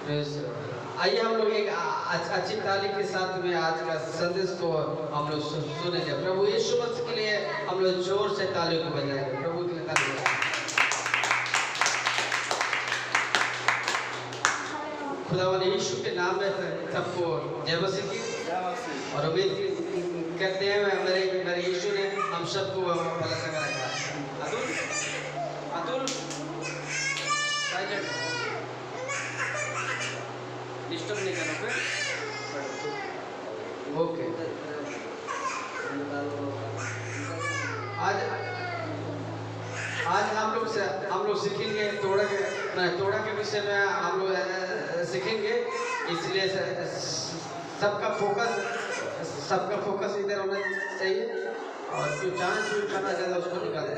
आइए हम लोग एक अच्छी ताली के साथ में आज का संदेश को हम लोग सुनेंगे। प्रभु यीशु मसीह के लिए हम लोग जोर से तालियों को बजाएंगे। प्रभु के लिए ताली बजाएंगे। खुदावन यीशु के नाम में सबको जय मसीह की और उम्मीद करते हैं मेरे यीशु ने हम सबको भला सका रखा। अतुल साइलेंट डिस्टर्ब नहीं करना फिर। ओके आज हम लोग सीखेंगे तोड़ा के विषय में हम लोग सीखेंगे। इसलिए सबका फोकस इधर होना चाहिए और जो चांस यूज करना ज़्यादा उसको निकाल दें।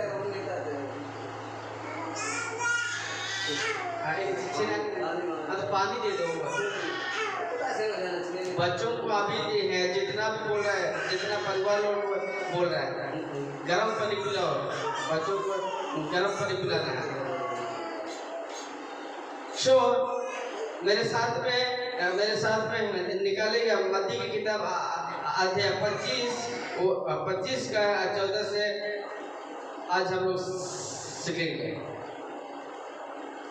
पानी दे दो बच्चों को। अभी है जितना भी बोल रहा है, जितना परिवार लोग बोल रहा है, गर्म पानी पिलाओ बच्चों को, गर्म पानी पिलाना है। मेरे साथ में निकालेगा मत्ती की किताब अध्याय 25 का 14 से आज हम लोग सीखेंगे।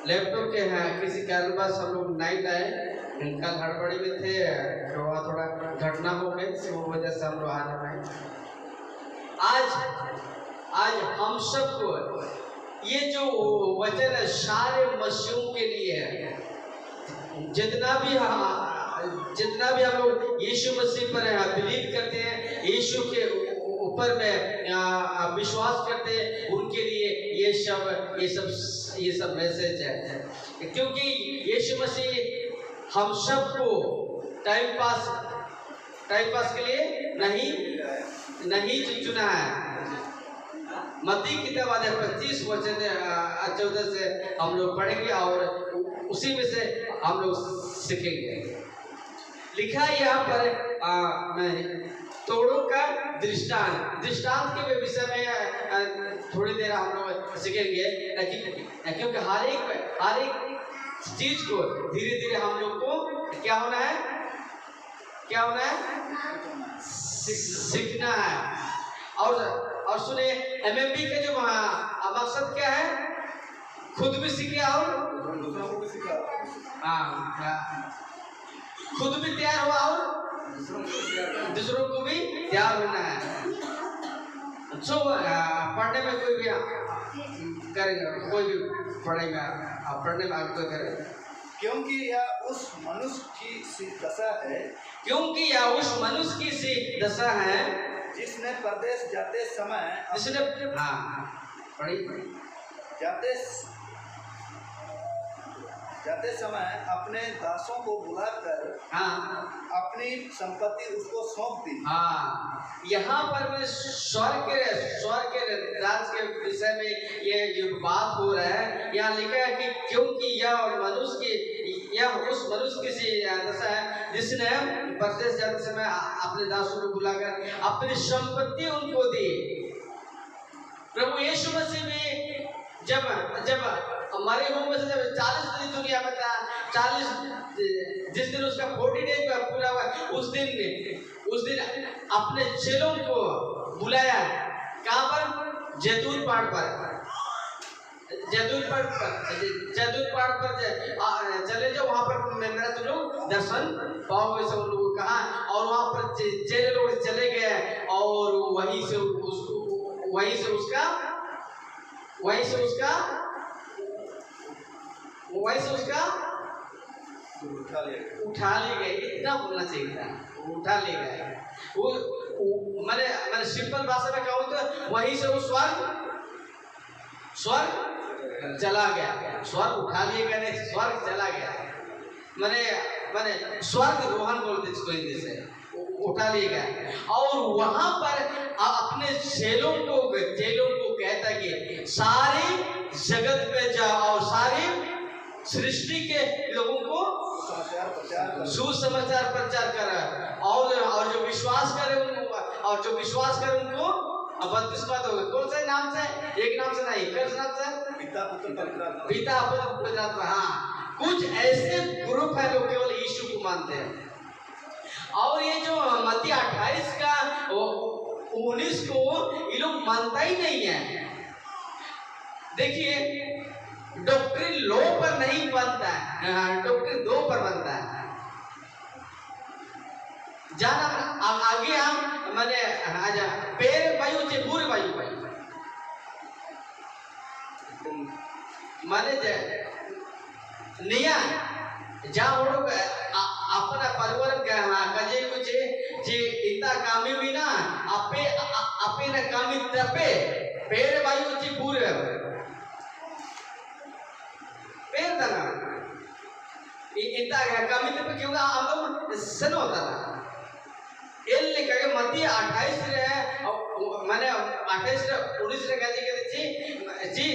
लैपटॉप के हैं किसी कारणवश हम लोग नाइट आए, कल हड़बड़ी में थे तो थोड़ा घटना हो गई, इसी वजह से हम लोग आने में। आज हम सबको ये जो वचन है सारे मसीहों के लिए है। जितना भी हम लोग यीशु मसीह पर बिलीव करते हैं, यीशु के ऊपर में विश्वास करते हैं, उनके लिए ये सब मैसेज है। क्योंकि यीशु मसीह हम सबको टाइम पास के लिए नहीं चुना है। मत्ती किताब अध्याय 25 वचन 14 से हम लोग पढ़ेंगे और उसी में से हम लोग सीखेंगे। लिखा है यहाँ पर तोड़ों का दृष्टांत के विषय में थोड़ी देर हम लोग सीखेंगे। क्योंकि हर एक चीज को धीरे धीरे हम लोग को क्या होना है सीखना है। और सुने एमएमबी के जो मकसद क्या है, खुद भी सीखे और खुद भी तैयार हुआ और दूसरों को भी तैयार होना है। पढ़ने में कोई भी करेगा, कोई भी पढ़ेगा, पढ़ने में आगे कोई करे। क्योंकि यह उस मनुष्य की सी दशा है जिसने परदेश जाते समय अपने दासों को बुलाकर अपनी संपत्ति उसको सौंप दी। यहाँ पर मैं स्वर्ग के राज के विषय में ये जो बात हो रहा है, यहाँ लिखा है कि क्योंकि यह उस मनुष्य की सी दशा है जिसने परदेश जाते समय अपने दासों को बुलाकर अपनी संपत्ति उनको दी। प्रभु यीशु मसीह में जब हमारे मुंह में से जब 40 दिन दुनिया में था, 40 जिस दिन उसका 40 डेज पूरा हुआ, उस दिन अपने चेलों को बुलाया। कहाँ पर? जैतून पहाड़ पर चले जाओ, वहाँ पर मेरा तुम लोग दर्शन पाओगे। सब लोगों को कहा और वहाँ पर चेले लोग चले गए और वहीं से उसका उठा ले गए। इतना बोलना चाहिए था, उठा ले गए। वो मैंने सिंपल भाषा में कहूँ तो वहीं से वो स्वर्ग चला गया। स्वर्ग उठा लिए गए नहीं, स्वर्ग चला गया। मैंने स्वर्ग रोहन बोलते इसको हिंदी से, उठा लिए गए। और वहां पर अपने चेलों को कहता कि सारी जगत में जाओ और सारी सृष्टि के लोगों को सुसमाचार प्रचार करें और जो विश्वास करे उनको 32 बात होगा। कौन से नाम से? एक नाम से नहीं, किस नाम से? पिता पुत्र पवित्र आत्मा। कुछ ऐसे ग्रुप है लोग केवल यीशु को मानते हैं। और ये जो मत्ती 28 का 19 को ये लोग मानता ही नहीं है। देखिए डॉक्ट्रिन लो पर नहीं बनता है, डॉक्ट्रिन दो पर बनता है। जाना आगे हम मैंने आजा पेर वायु चे पूरे वायु भाई माने निया जहाँ वो लोग अपना परिवार कजे कुछ जे इतना कामी भी ना आपे आपे न कामी तपे पेर वायु चे पूरे पेर दाना इतना कामी तपे क्यों हम लोग सन होता ना एल्ले कहे मत्ती 28 रे माने 28 रे 19 रे कहते जी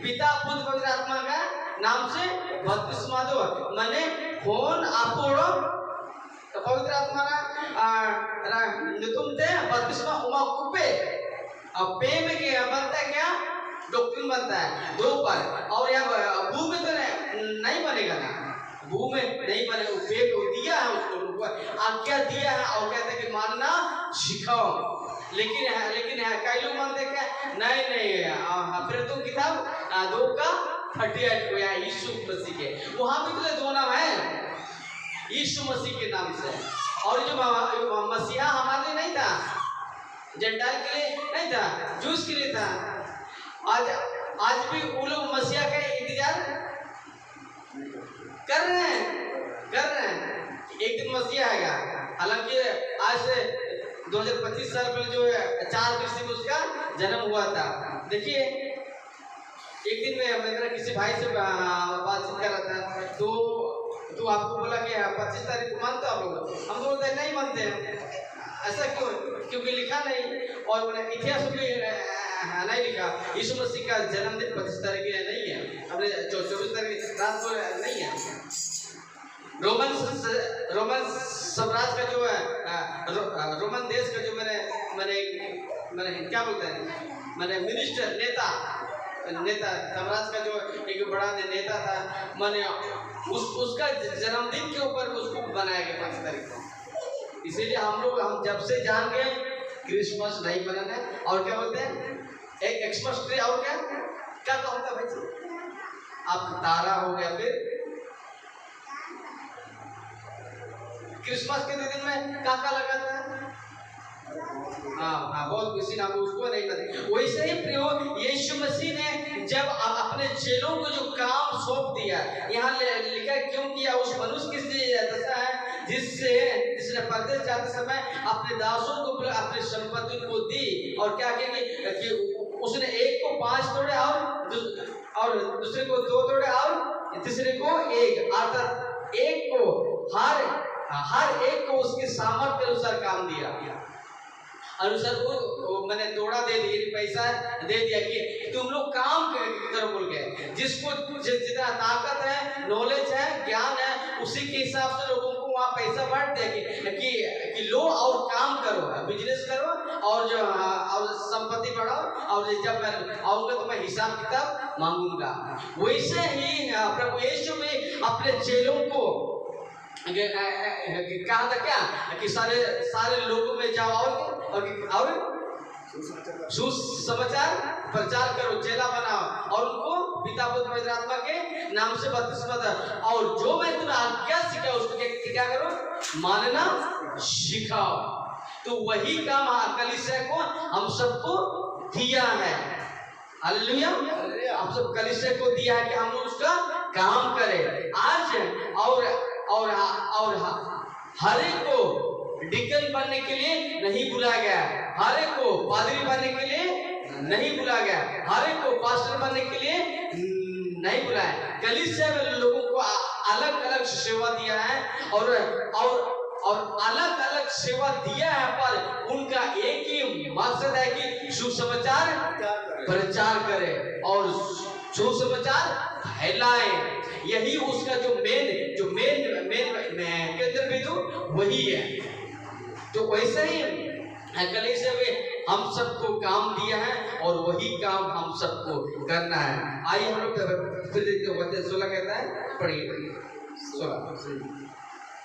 पिता पुत्र पवित्र आत्मा का नाम से बपतिस्मा दो माने कौन आपोड़ो पवित्र आत्मा ना तुम ते बपतिस्मा उमा कुपे अब पे में क्या बनता है, क्या डॉक्ट्रिन बनता है दो पर। और यहाँ भू में तो नहीं बनेगा ना, भू में नहीं बनेगा। पे को दिया है उसको आज्ञा दिया है और कहते हैं कि मानना सिखाओ। लेकिन कई लोग मानते हैं क्या नहीं फिर तो किताब 2 का 38 को या यीशु मसीह के वहां भी तो दो नाम है यीशु मसीह के नाम से। और जो मसीहा हमारे लिए नहीं था, जंडाल के लिए नहीं था, जूस के लिए था। आज भी वो लोग मसीहा का इंतजार कर रहे हैं एक दिन मसीहा आएगा। हालांकि आज से 2025 साल पहले जो 4 कृषि में उसका जन्म हुआ था। देखिए एक दिन मैं मेरा किसी भाई से बातचीत कर रहा था तो आपको बोला कि 25 तारीख को मानते आप लोग? हम बोलते नहीं मानते हैं। ऐसा क्यों? क्योंकि लिखा नहीं और इतिहास भी नहीं लिखा। यीशु मसीह का जन्मदिन 25 तारीख नहीं है, अपने 24 तारीख रात को नहीं है। रोमन साम्राज्य का जो है रोमन देश का जो मैंने क्या बोलते हैं मैंने मिनिस्टर नेता साम्राज्य का जो एक बड़ा नेता था, मैंने उसका जन्मदिन के ऊपर उसको बनाया गया 5 तारीख को। इसीलिए हम जब से जान गए क्रिसमस नहीं मनाना। और क्या बोलते हैं एक एक्समस ट्री। और क्या होता भाई आप तारा हो गया। फिर क्रिसमस के दिन में क्या लगाता है? हाँ बहुत किसी नाम उसको नहीं पता। वैसे ही प्रियो यीशु मसीह ने जब अपने चेलों को जो काम सौंप दिया, यहाँ लिखा क्यों किया? उस मनुष्य की दशा है जिसने परदेश जाते समय अपने दासों को अपनी संपत्ति को दी। और क्या किया कि उसने एक को 5 तोड़े और दूसरे को 2 तोड़े और तीसरे को 1, अर्थात एक को हर एक को उसके सामर्थ्य के अनुसार काम दिया। अनुसार को मैंने तोड़ा दे दिया, पैसा दे दिया कि तुम लोग काम करो बोल के। जिसको जितना ताकत है, नॉलेज है, ज्ञान है, उसी के हिसाब से लोगों को वहाँ पैसा बांट दे कि लो और काम करो, बिजनेस करो और जो और संपत्ति बढ़ाओ और जब मैं आऊँगा तो मैं हिसाब किताब मांगूंगा। वैसे ही प्रभु यीशु में अपने चेलों को कहा था क्या कि सारे लोगों में जाओ और सुसमाचार प्रचार करो, चेला बनाओ और उनको पिता पुत्र पवित्र आत्मा के नाम से बपतिस्मा दो। और जो मैं तुम्हें आज्ञा सिखाया उसको क्या करो? मानना सिखाओ। तो वही काम कलीसिया को हम सबको दिया है। हालेलुया। हम सब कलीसिया को दिया है कि हम लोग उसका काम करें आज। और हर एक को डिकन बनने के लिए नहीं बुलाया गया, हर एक को पादरी बनने के लिए नहीं बुलाया गया, हर एक को पास्टर बनने के लिए नहीं बुलाया। कलीसिया में लोगों को अलग अलग सेवा दिया है और अलग अलग सेवा दिया है, पर उनका एक ही मकसद है कि सुसमाचार प्रचार करें और सुसमाचार फैलाएं। यही उसका जो मेन केंद्र बिंदु वही है। तो वैसे ही कलीसिया में हम सबको काम दिया है और वही काम हम सबको करना है। आइए हम लोग फिर देखते हैं वचन 16 कहता है, पढ़िए 16।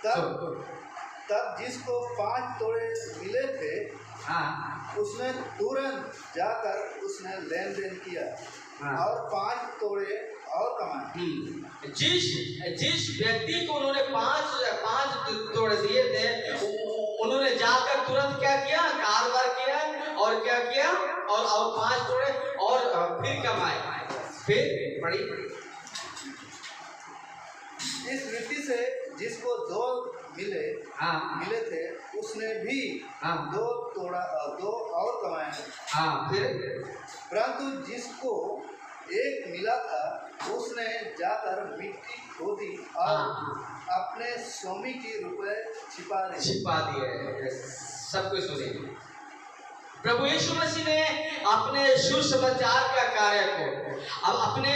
तब जिसको 5 तोड़े मिले थे, हाँ उसने तुरंत जाकर उसने लेन देन किया हाँ। और 5 तोड़े और कमाए। जिस व्यक्ति को उन्होंने पांच तोड़े दिए थे, उन्होंने जाकर तुरंत क्या किया, कारोबार किया और क्या किया, और 5 तोड़े और फिर कमाए। फिर बड़ी इस रीति से जिसको 2 मिले थे, उसने भी 2 और कमाए। फिर परंतु जिसको 1 मिला था, उसने जाकर मिट्टी खोदी और अपने स्वामी के रुपए छिपा दिए। सब कुछ सुनिए। प्रभु यीशु मसीह ने अपने सुसमाचार का कार्य को अब अपने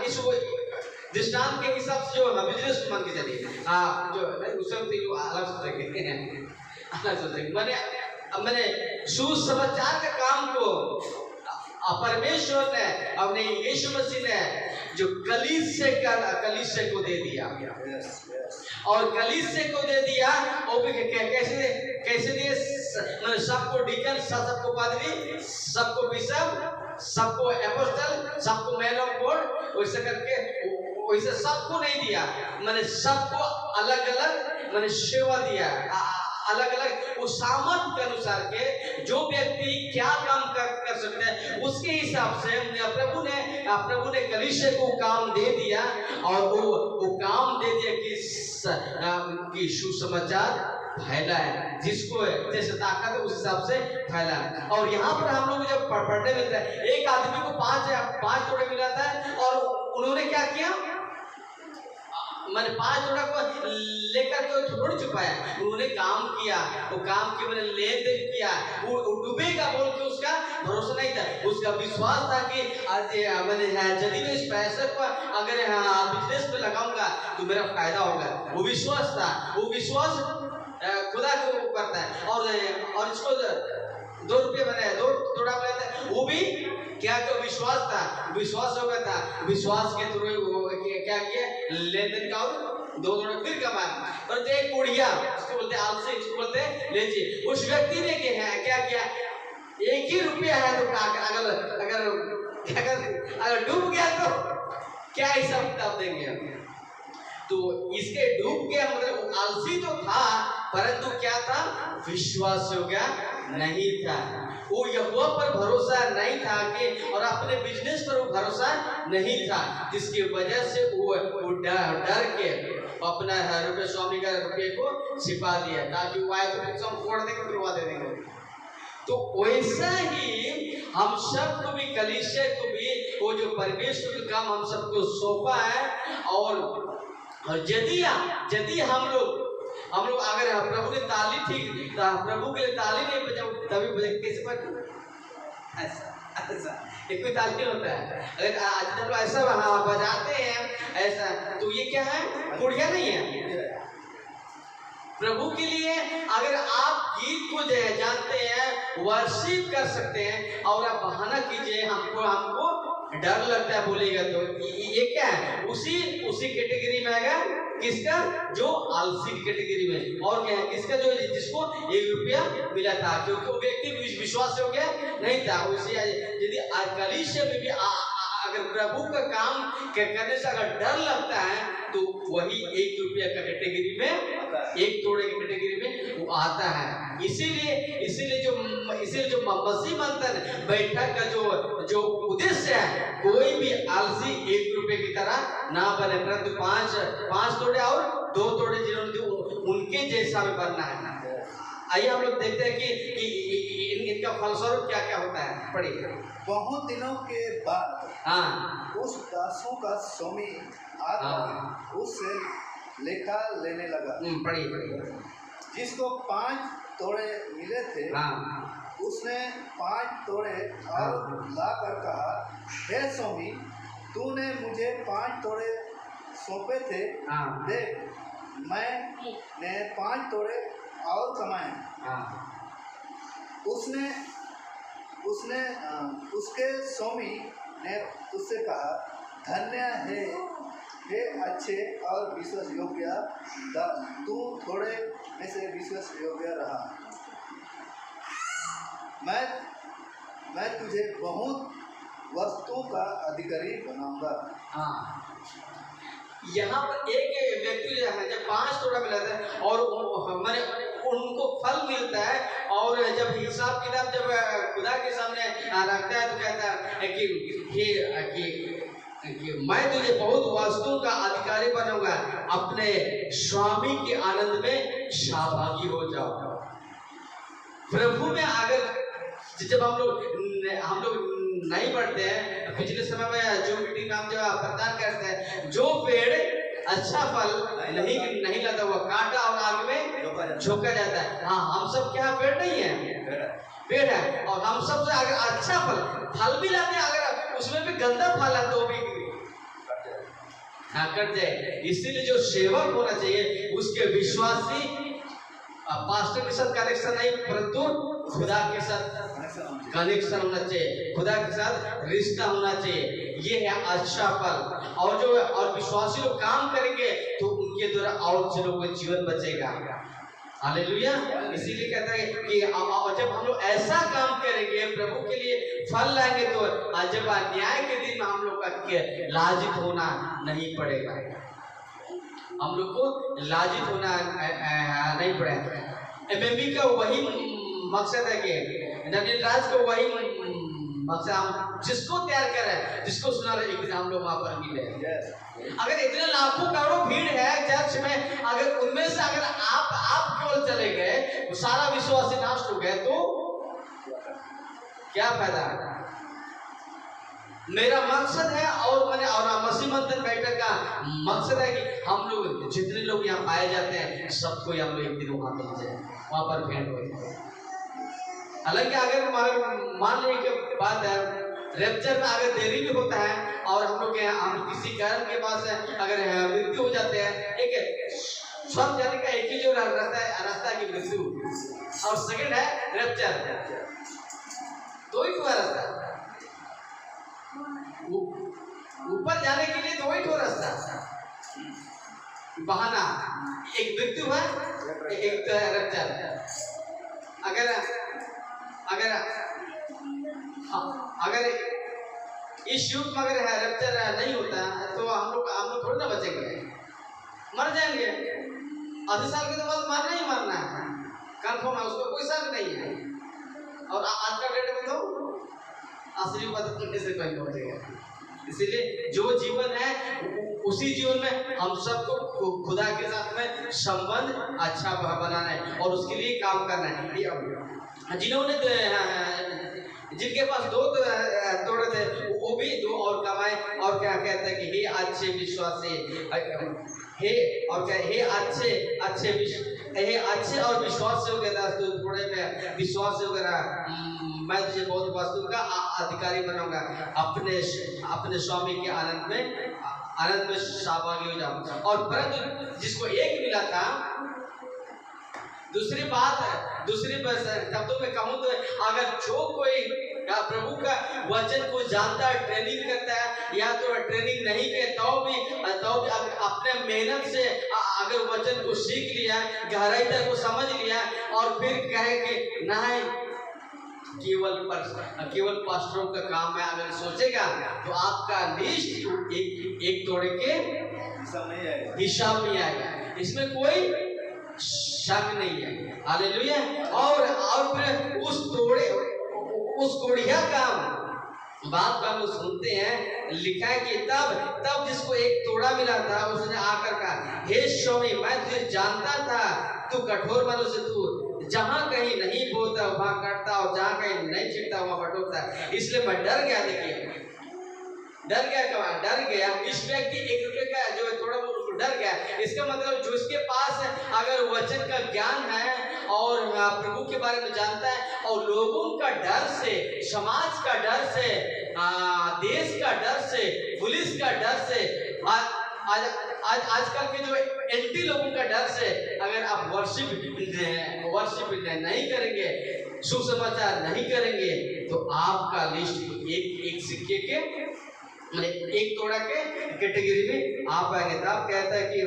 इस दृष्टांत के हिसाब से जो बिजनेस मान के चलिए, जो उस वक्त जो अलग सोचेंगे अलग सोचेंगे, मैंने सुसमाचार का काम को परमेश्वर ने अपने यीशु मसीह ने जो कलीसिया को दे दिया। और कलीसिया को दे दिया, वो कैसे दिए, मैंने सबको डीकन, सबको पादरी, सबको बिशप, सबको एपोस्टल, सबको मैन ऑफ गॉड, वैसे करके वैसे सबको नहीं दिया। मैंने सबको अलग अलग मैंने सेवा दिया, अलग अलग उस सामर्थ्य के अनुसार के जो व्यक्ति क्या काम कर सकते हैं, उसके हिसाब से प्रभु ने कलीसिया को काम दे दिया। और वो काम दे दिया कि सुसमाचार फैला है, जिसको जैसे ताकत है उस हिसाब से फैला है। और यहाँ पर हम लोग जब पढ़ने मिलता है, एक आदमी को 5 तोड़े मिला था और उन्होंने क्या किया, मैंने 5 तोड़ा को लेकर के थोड़ी छुपाया, उन्होंने काम किया, वो काम के मैंने लेन देन किया। वो डूबेगा बोल के उसका भरोसा नहीं था, उसका विश्वास था कि मैंने यदि मैं इस पैसे को अगर बिजनेस में लगाऊंगा तो मेरा फायदा होगा। वो विश्वास था, वो विश्वास खुदा को करता है। और इसको 2 रुपये मैंने 2 तोड़ा मिला था, वो भी क्या विश्वास था, विश्वास हो गया था। विश्वास के थ्रू क्या किया, लेन देन का 2 तोड़े फिर कमाया। और एक बुढ़िया, इसको बोलते आलसी, इसको बोलते लेजी, उस व्यक्ति ने क्या किया, 1 ही रुपया है तो अगर डूब गया तो क्या हिसाब किताब देंगे हम। तो इसके डूब गया मतलब आलसी तो था, परंतु क्या था, विश्वास योग्य नहीं था। वो यहोवा पर भरोसा नहीं था कि, और अपने बिजनेस पर वो भरोसा नहीं था, जिसकी वजह से वो डर के अपना रुपये स्वामी का रुपये को छिपा दिया, ताकि वो आए तो हम फोड़ देंगे, फिर दे देंगे। तो वैसा ही हम सबको भी, कलीसिया को भी, वो जो परमेश्वर का काम हम सबको सौंपा है। और यदि हम लोग अगर प्रभु ने ताली ठीक, प्रभु के लिए ताली नहीं बजाओ तभी बजे कैसे बजे, ऐसा एक कोई ताली होता है। अगर आज जब ऐसा बजाते हैं ऐसा, तो ये क्या है, बुढ़िया नहीं है। प्रभु के लिए अगर आप गीत को जानते हैं, वर्शिप कर सकते हैं, और आप बहाना कीजिए हमको डर लगता है बोलेगा, तो ये क्या है, उसी कैटेगरी में आएगा, किसका, जो आलसी कैटेगरी में। और क्या है, किसका, जो जिसको 1 रुपया मिला था, क्योंकि वो व्यक्ति विश्वास हो गया नहीं था। उसे यदि कलीसिया में भी अगर प्रभु का काम करने से अगर डर लगता है, तो वही 1 रुपया का कैटेगरी में, 1 तोड़े की कैटेगरी में वो आता है। इसीलिए जो मसीह मंथन बैठक का जो उद्देश्य है, कोई भी आलसी 1 रुपये की तरह ना बने, परंतु 5 तोड़े और 2 तोड़े जिन्होंने उनके जैसा में बनना है। आइए हम लोग देखते हैं कि इनका फलस्वरूप क्या क्या होता है। पढ़िए। बहुत दिनों के बाद उस दासों का स्वामी आकर उससे लेखा लेने लगा। पढ़िए। जिसको 5 तोड़े मिले थे, उसने 5 तोड़े और लाकर कहा, हे स्वामी, तूने मुझे 5 तोड़े सौंपे थे, देख मैंने 5 तोड़े और कमाए। उसने उसके स्वामी ने उससे कहा, धन्य है हे अच्छे और विश्वास योग्य दास, तू थोड़े में से विश्वास योग्य रहा, मैं तुझे बहुत वस्तुओं का अधिकारी बनाऊंगा। हाँ, यहाँ पर एक व्यक्ति जो है जब 5 तोड़ा मिला था और हमारे उनको फल मिलता है, और जब हिसाब किताब जब खुदा के सामने रखता है तो कहता है कि मैं तुझे बहुत वस्तुओं का अधिकारी बनाऊंगा, अपने स्वामी के आनंद में सहभागी हो जाओ। प्रभु में अगर जब हम लोग नहीं पढ़ते हैं, पिछले समय में जो मीटिंग हम जब प्रदान करते हैं, जो पेड़ अच्छा फल नहीं लाता हुआ काटा और आग में झोंका जाता है। हाँ, हम सब क्या पेड़ नहीं है, पेड़ है, और हम सब से अगर अच्छा फल भी लाते हैं, अगर उसमें भी गंदा फल है तो भी कट जाए। इसीलिए जो सेवक होना चाहिए उसके विश्वासी पास्टर के साथ कनेक्शन नहीं, परंतु खुदा के साथ कनेक्शन होना चाहिए, खुदा के साथ रिश्ता होना चाहिए। ये है अच्छा फल। और विश्वासी लोग काम करेंगे तो उनके द्वारा और से लोगों का जीवन बचेगा। हालेलुया। इसीलिए कहता है कि जब हम लोग ऐसा काम करेंगे प्रभु के लिए फल लाएंगे तो जब न्याय के दिन में हम लोग का लाजित होना नहीं पड़ेगा, हम लोग को लाजित होना नहीं पड़ेगा। एमएमबी का वही मकसद है कि नवीन राज को वही मकसद, हम जिसको तैयार कर रहे हैं, जिसको सुना रहे, एक दिन हम लोग वहां पर मिले। अगर इतने लाखों करोड़ों भीड़ है चर्च में, अगर उनमें से अगर आप केवल चले गए, सारा विश्वासी नष्ट हो गए, तो क्या फायदा? मेरा मकसद है और मसीह मंथन बैठक का मकसद है कि हम लोग जितने लोग यहाँ पाए जाते हैं सबको हम लोग एक दिन वहां मिल जाए, वहां पर भेंट हो जाए। हालांकि अगर मान लीजिए कि बात है रैप्चर में अगर देरी भी होता है और हम किसी कारण के पास अगर मृत्यु हो जाते हैं, एक स्वर्ग जाने का एक ही जो रास्ता की मृत्यु, और सेकंड है रैप्चर। दो ही रास्ता, ऊपर जाने के लिए दो ही रास्ता, बहाना, एक मृत्यु है, एक रैप्चर। अगर इस युग में अगर रैप्चर नहीं होता तो हम लोग थोड़ी ना बचेंगे, मर जाएंगे। आधे साल के तो बाद मरना है, कंफर्म है, उसको कोई शक नहीं है। और आज का डेट में तो असली बात करने से कहीं पहुंचेगा। इसीलिए जो जीवन है उसी जीवन में हम सबको खुदा के साथ में संबंध अच्छा बनाना है और उसके लिए काम करना है। जिनके पास 2 तोड़े थे वो भी 2 और कमाए, और क्या कहते हैं कि हे अच्छे विश्वासी, हे अच्छे और विश्वास योग्य दास, तो थोड़े में विश्वास योग्य रहा, मैं तुझे बहुत वस्तु का अधिकारी बनाऊंगा, अपने स्वामी के आनंद में सहभागी हो जाऊं। और परंतु जिसको एक मिला था, दूसरी शब्दों में कहूँ तो अगर जो कोई प्रभु का वचन को जानता है, ट्रेनिंग करता है, या तो ट्रेनिंग नहीं किया तो भी अपने मेहनत से अगर वचन को सीख लिया, गहराई तक को समझ लिया, और फिर कहे कि नहीं केवल पास्टरों का काम है, अगर सोचेगा तो आपका लिस्ट एक तोड़े के हिसाब नहीं आएगा, इसमें कोई शक नहीं है। हालेलुया। और फिर उस कोढ़िया का बात का हम लोग सुनते हैं, लिखा है कि तब जिसको एक तोड़ा मिला था उसने आकर कहा, हे स्वामी, मैं तुझे जानता था, तू कठोर मनुष्य से, तू जहां कहीं नहीं बोलता वहां काटता, और जहां कहीं नहीं छिड़ता वहां बटोरता, इसलिए मैं डर गया। देखिए डर गया। इस व्यक्ति 1 रुपये का जो थोड़ा डर गया। इसका मतलब जो इसके पास अगर वचन का ज्ञान है और प्रभु के बारे में जानता है, और लोगों का डर से, समाज का डर से, देश का डर से, पुलिस का डर से, आज आज आजकल के जो एंटी लोगों का डर से अगर आप वर्शिप नहीं करेंगे, सुसमाचार नहीं करेंगे, तो आपका लिस्ट एक सिक्के के मतलब एक तोड़ा के कैटेगरी में आप आएंगे। तो आप कहता है कि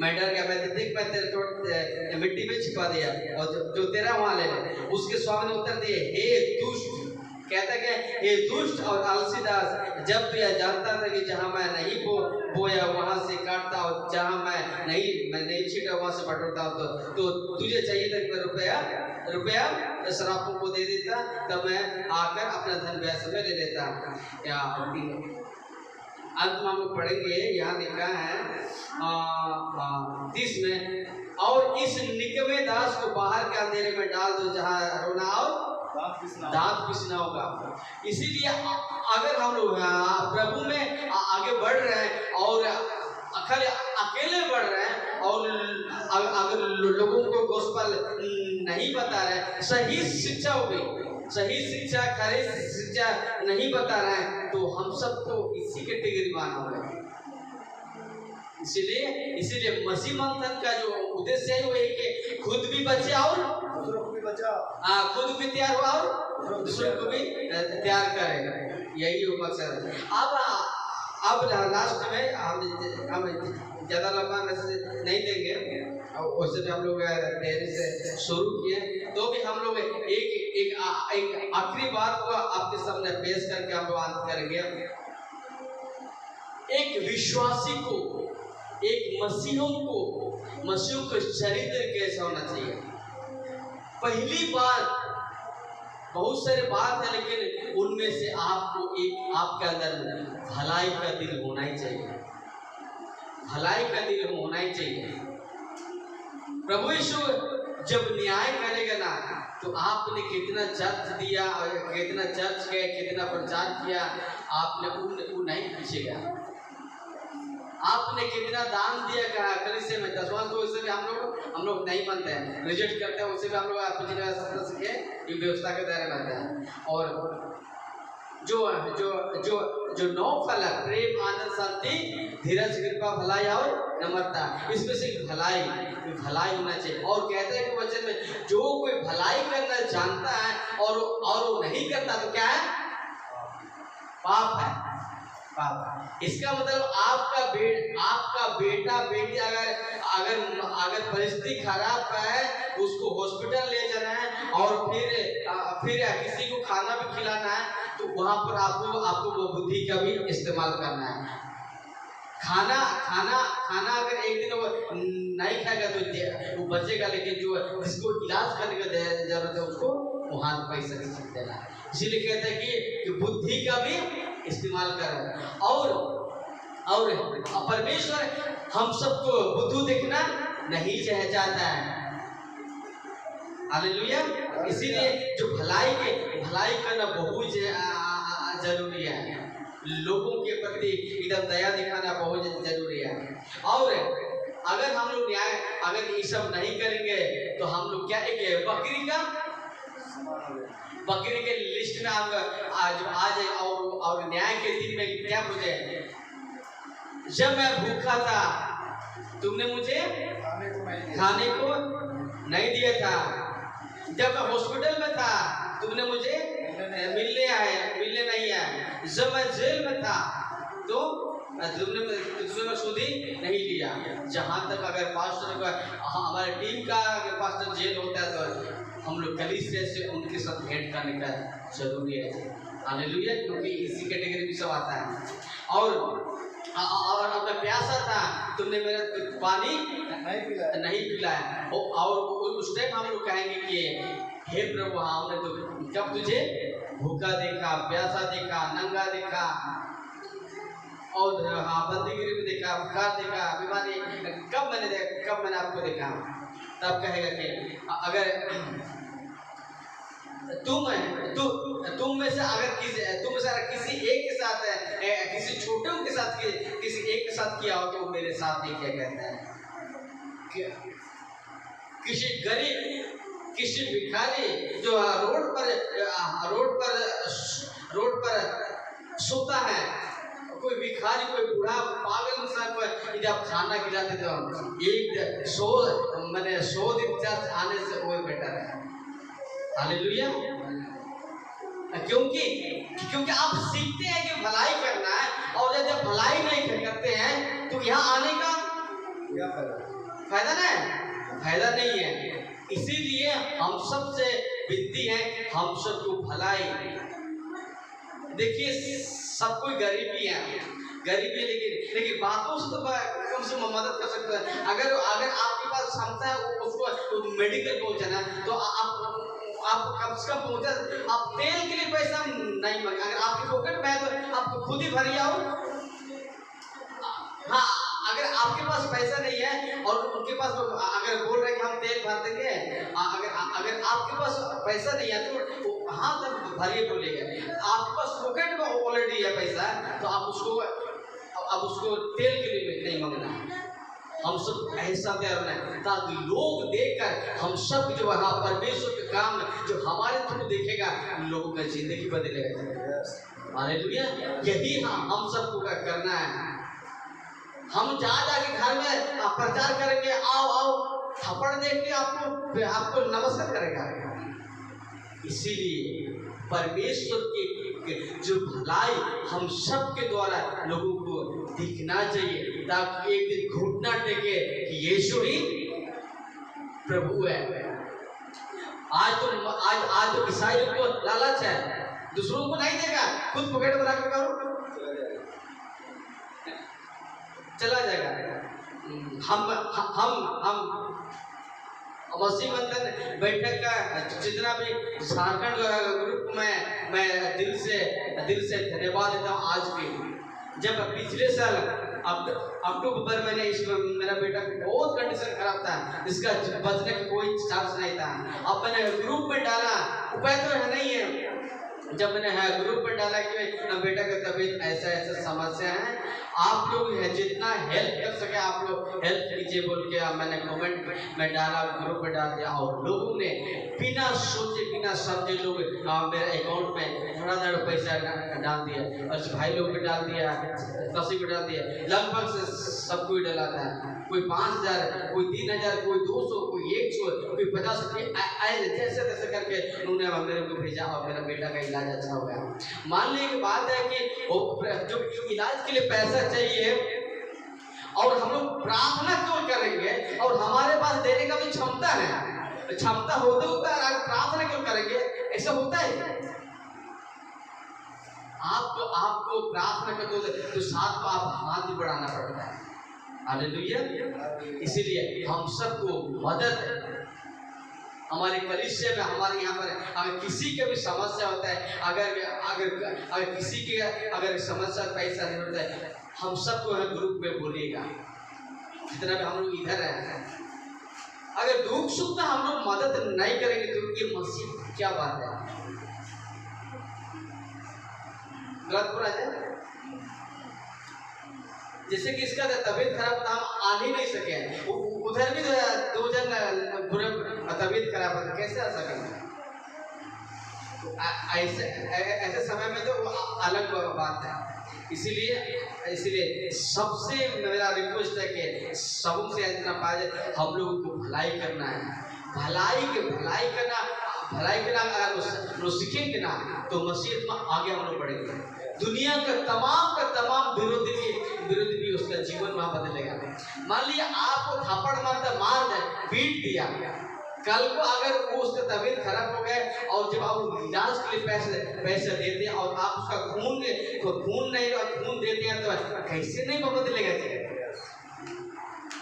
मैं डर गया, मैं देख मैं तेरे मिट्टी में छिपा दिया और जो तेरा वहां ले ले। उसके स्वामी ने उत्तर दिए, हे दुष्ट, कहता है हे दुष्ट और आलसी दास, जब भी यह जानता था कि जहां मैं नहीं बोया वहां से काटता और जहां मैं नहीं छीटा वहां से बटोरता, तो तुझे चाहिए था कि मैं रुपया शराबों को दे देता, तब मैं आकर अपना धन ब्याज में ले लेता। या अंत में हम लोग पढ़ेंगे, यहाँ लिखा है 30 में, और इस निकम्मे दास को बाहर के अंधेरे में डाल दो जहाँ रोना और दांत पिसना होगा। इसीलिए अगर हम लोग प्रभु में आगे बढ़ रहे हैं और खाली अकेले बढ़ रहे हैं और अगर लोगों को गोस्पेल नहीं बता रहे, सही शिक्षा हो गई, सही शिक्षा खरी शिक्षा नहीं बता रहे हैं, तो हम सबको इसी कैटेगरी में आना होगा। इसीलिए मसीह मंथन का जो उद्देश्य है वो है कि खुद भी बचे और दूसरों को भी बचाओ, खुद भी तैयार हुआ और दूसरों को भी तैयार करें, यही वो मकसद है। अब लास्ट में हम ज़्यादा लंबा मैसेज नहीं देंगे, वैसे भी हम लोग देरी से शुरू किए, तो भी हम लोग एक आखिरी बात को आपके सामने पेश करके हम लोग अंत करेंगे। एक विश्वासी को, एक मसीहों का चरित्र कैसा होना चाहिए। पहली बात, बहुत सारे बात है, लेकिन उनमें से आपको आपके अंदर भलाई का दिल होना ही चाहिए, भलाई का दिल होना ही चाहिए। प्रभु यीशु जब न्याय करेगा ना, तो आपने कितना चर्च दिया और कितना चर्च गए, कितना प्रचार किया, आपने वो नहीं पूछेगा। आपने कितना दान दिया कलीसिया में, दसवां, तो उससे भी हम लोग नहीं मानते हैं, रिजेक्ट करते हैं, उससे भी हम लोग पिछले सत्र के व्यवस्था के दायरे में आते हैं। और जो 9 फल है, प्रेम, आनंद, शांति, धीरज, कृपा, भलाई और नम्रता, इसमें से भलाई होना चाहिए। और कहते हैं कि वचन में जो कोई भलाई करना जानता है और वो नहीं करता, तो क्या है? पाप है, पाप। इसका मतलब आपका बेटा बेटी अगर परिस्थिति खराब है, उसको हॉस्पिटल ले जाना है और फिर किसी को खाना भी खिलाना है, तो वहां पर आपको वो बुद्धि का भी इस्तेमाल करना है। खाना अगर एक दिन नहीं खाएगा तो वो बचेगा, लेकिन जिसको इलाज करने का जरूरत है उसको वहां पैसा देना है। इसीलिए कहते हैं कि बुद्धि का भी इस्तेमाल करें। और परमेश्वर हम सबको बुद्धू देखना नहीं चाहता है। हालेलुया। इसीलिए जो भलाई करना बहुत जरूरी है, लोगों के प्रति एकदम दया दिखाना बहुत जरूरी है। और अगर हम लोग अगर ये सब नहीं करेंगे, तो हम लोग क्या एक बकरी के लिस्ट में आज और न्याय के दिन में क्या पूछे, जब मैं भूखा था तुमने मुझे खाने को नहीं दिया था, जब मैं हॉस्पिटल में था तुमने मुझे मिलने नहीं आया, जब मैं जेल में था तो तुमने सुधी नहीं लिया। जहाँ तक अगर पास्टर हमारे टीम का अगर पास्टर जेल होता है, तो हम लोग कलीसिया से उनके साथ भेंट करने का जरूरी है। हालेलुया। क्योंकि इसी कैटेगरी में सब आता है। और अब मैं प्यासा था, तुमने मेरा पानी नहीं पिलाया। और उस टाइम हम लोग कहेंगे कि हे प्रभु, हमने तो कब तुझे भूखा देखा, प्यासा देखा, नंगा देखा, और बंदीगिरी में देखा, बुखार देखा, बीमारी, कब मैंने आपको देखा। तब कहेगा कि अगर तुम में से अगर किसी एक के साथ किसी छोटे के साथ किसी एक के साथ किया हो, तो मेरे साथ ही क्या कहता है। किसी गरीब, किसी भिखारी जो रोड पर सोता है, कोई भिखारी, कोई बूढ़ा पागल इंसान को यदि आप खाना खिलाते तो एक 100 दिन चर्च आने से और बेटर है। हालेलुया। क्योंकि आप सीखते हैं कि भलाई करना है, और जब भलाई नहीं करते हैं तो यहाँ आने का क्या फायदा नहीं है। इसीलिए हम सबसे विनती है, हम सबको भलाई। देखिए सब कोई गरीबी है, लेकिन बातों से तो कम से कम मदद कर सकते हैं। अगर आपके पास क्षमता है उसको मेडिकल पहुंचाना, तो आप कम से कम पहुंचा। आप तेल के लिए पैसा नहीं मांगे, अगर आपके पॉकेट में है तो आपको खुद ही भर आओ। हाँ, अगर आपके पास पैसा नहीं है और उनके पास अगर बोल रहे हैं कि हम तेल भर देंगे, अगर आपके पास पैसा नहीं है तो हाँ तब भरिए बोलेगा। आपके पास पॉकेट में ऑलरेडी है पैसा, तो आप उसको तेल के लिए नहीं मांगना। हम सब ऐसा तैयार है ताकि लोग देखकर हम सब जो वहाँ परमेश्वर के काम जो हमारे थ्रू देखेगा, लोगों का जिंदगी बदलेगा। हालेलुया। यही हम सबको करना है। हम जाके घर में प्रचार करेंगे, आओ थप्पड़ देख के आपको नमस्कार करेगा। इसीलिए परमेश्वर की जो भलाई हम सब के द्वारा लोगों को दिखना चाहिए, ताकि एक दिन घुटना टेके कि यीशु ही प्रभु है। आज तो ईसाई को लालच है, दूसरों को नहीं देगा, खुद पॉकेट बना कर करो, चला जाएगा। हम मसीह बंधन बैठक का जितना भी झारखंड ग्रुप में मैं दिल से धन्यवाद देता हूँ। आज भी जब पिछले साल अक्टूबर महीने इसमें मेरा बेटा बहुत कंडीशन खराब था, इसका बचने का कोई चांस नहीं था। अब मैंने ग्रुप में डाला, उपाय तो नहीं है। जब मैंने ग्रुप में डाला कि बेटा का तबीयत ऐसा समस्या है, आप लोग जितना हेल्प कर सके आप लोग हेल्प कीजिए बोल के मैंने कमेंट में डाला, ग्रुप में डाल दिया। और लोगों ने बिना सोचे बिना समझे लोग मेरे अकाउंट में थोड़ा पैसा डाल दिया, और भाई लोग भी डाल दिया, किसी को डाल दिया, लगभग से सब कोई डाला था। कोई 5000, कोई 3000, कोई 200, कोई 100, कोई 50, जैसे तैसे करके उन्होंने मेरे को भेजा और मेरा बेटा का इलाज अच्छा हो गया। मान लीजिए बात है कि जो इलाज के लिए पैसा चाहिए और हम लोग प्रार्थना क्यों करेंगे, और हमारे पास देने का भी क्षमता है, क्षमता होते प्रार्थना क्यों करेंगे? ऐसा होता है? आपको प्रार्थना करते तो साथ में आप हाथ भी बढ़ाना पड़ता है। हालेलुया। इसीलिए हम सबको मदद, हमारे कलीसिया में हमारे यहाँ पर अगर किसी का भी समस्या होता है, अगर किसी के अगर समस्या पैसा नहीं होता है, हम सबको ग्रुप में बोलिएगा, जितना भी हम लोग इधर हैं। अगर दुख सुख में हम लोग मदद नहीं करेंगे तो ये मसीह क्या बात है? गलत बोला जाए। जैसे कि इसका तबीयत खराब था, हम आ ही नहीं सके, उधर भी 2 जन बुरे तबीयत खराब है, कैसे आ सकेंगे? ऐसे समय में तो अलग बात है। इसीलिए सबसे मेरा रिक्वेस्ट है कि सबसे इतना पाए हम लोगों को भलाई करना है। भलाई करना अगर सीखेंगे ना तो मसीह में आगे हम लोग बढ़ेंगे। दुनिया का तमाम विरोधी भी उसका जीवन वहां बदलेगा। मान लिया आपको थप्पड़ मार दे, पीट दिया, कल को अगर वो उसका तबीयत खराब हो गए और जब आप इलाज के लिए पैसे देते हैं और आप उसका खून नहीं और खून देते हैं तो कैसे नहीं बदलेगा?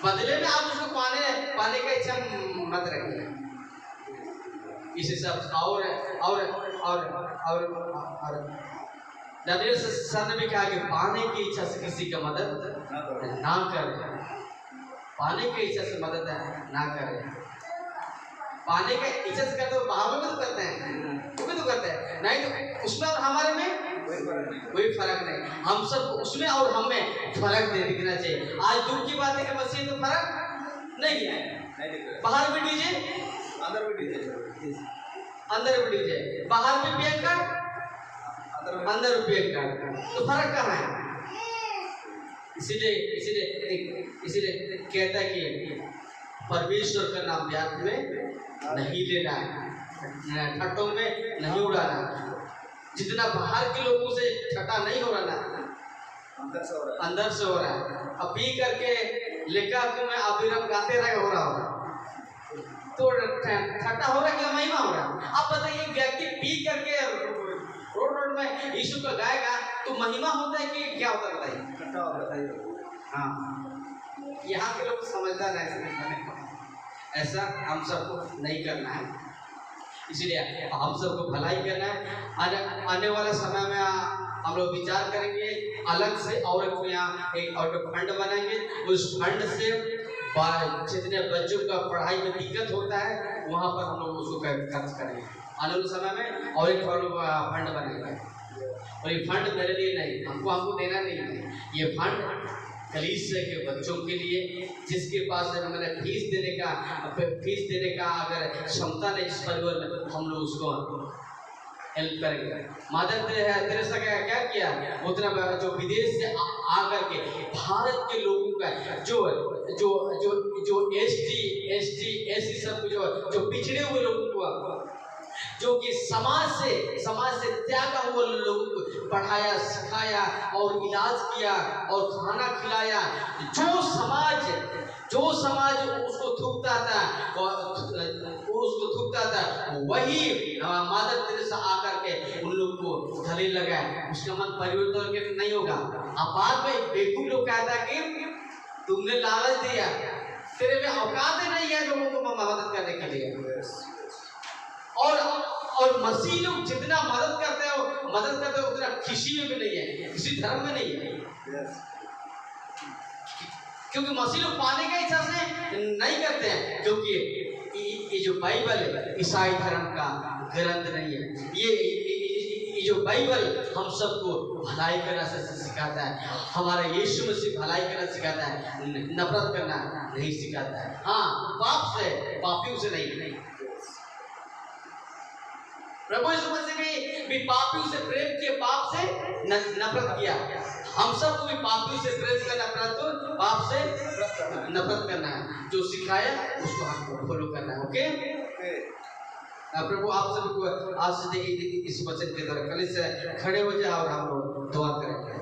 बदले में आप उसको पाने का इच्छा मत रखिए। इस हिसाब से और दानियल सर ने भी कहा कि पाने की इच्छा से किसी का मदद ना करें। पाने की इच्छा से मदद ना करें। पाने का इच्छा से करते बाहर में तो करते हैं, वो भी तो करते हैं, नहीं तो उसमें और हमारे में कोई फर्क नहीं। हम सब उसमें और हम में फर्क दिखना चाहिए। आज दूर की बात है कि मसीह तो फर्क नहीं है। बाहर भी डीजे, अंदर भी डीजे, बाहर भी पियंकर, अंदर भी पियंकर, तो फर्क कहाँ है? इसीलिए इसीलिए इसीलिए कहता है कि परमेश्वर का नाम व्यर्थ में नहीं लेना है, ठट्टों में नहीं उड़ाना। जितना बाहर के लोगों से ठट्टा नहीं हो रहा ना, अंदर से हो रहा है। अब पी करके लेका को मैं अभिरम गाते रहे हो रहा होगा तो ठट्टा हो रहा है क्या महिमा हो रहा है? आप बताइए, व्यक्ति पी करके रोड में यीशु का गाएगा तो महिमा होता है कि क्या होता है बताइए? हाँ, यहाँ के लोग समझदार है, ऐसा हम सबको नहीं करना है। इसीलिए हम सबको भलाई करना है। आने वाले समय में हम लोग विचार करेंगे अलग से, और यहाँ एक और फंड बनाएंगे। उस फंड से जितने बच्चों का पढ़ाई में दिक्कत होता है वहाँ पर हम लोग उसको खर्च करेंगे। आने वाले समय में और एक फंड बनाएंगे। और ये फंड मेरे लिए नहीं, हमको देना नहीं है। ये फंड कलीसिया के बच्चों के लिए, जिसके पास मैंने फीस देने का अगर क्षमता नहीं इस परिवार में, हम लोग उसको हेल्प करेंगे। मदर तेरेसा का क्या किया, उतना जो विदेश से आकर के भारत के लोगों का जो जो जो जो एसटी सब जो पिछड़े हुए लोगों को, जो कि समाज से त्यागा हुआ लोगों को पढ़ाया, सिखाया और इलाज किया और खाना खिलाया। जो समाज उसको थूकता था वही मदर तेरेसा आकर के उन लोग को गले लगाए। उसका मन परिवर्तन नहीं होगा। अब बाद में बेवकूफ लोग कहता है कि तुमने लालच दिया, तेरे में औकात नहीं है लोगों को मदद करने के लिए। और मसीह लोग जितना मदद करते हो उतना किसी में भी नहीं है, किसी धर्म में नहीं है। क्योंकि मसीह लोग पाने की इच्छा से नहीं करते हैं, क्योंकि ये जो बाइबल है ईसाई धर्म का ग्रंथ नहीं है। ये जो बाइबल हम सबको भलाई करना से सिखाता है। हमारा यीशु मसीह भलाई करना सिखाता है, नफरत करना नहीं सिखाता है। हाँ, पाप से, पापियों से नहीं। प्रभु यीशु मसीह भी पापियों से प्रेम किया, पाप से नफरत किया। हम सबको भी पापियों से प्रेम करना, परंतु पाप से नफरत करना है। जो सिखाया उसको हमको फॉलो करना है। ओके, प्रभु आप सबको आज से इस वचन के द्वारा कल से खड़े हो जाए और हम लोग दुआ करेंगे।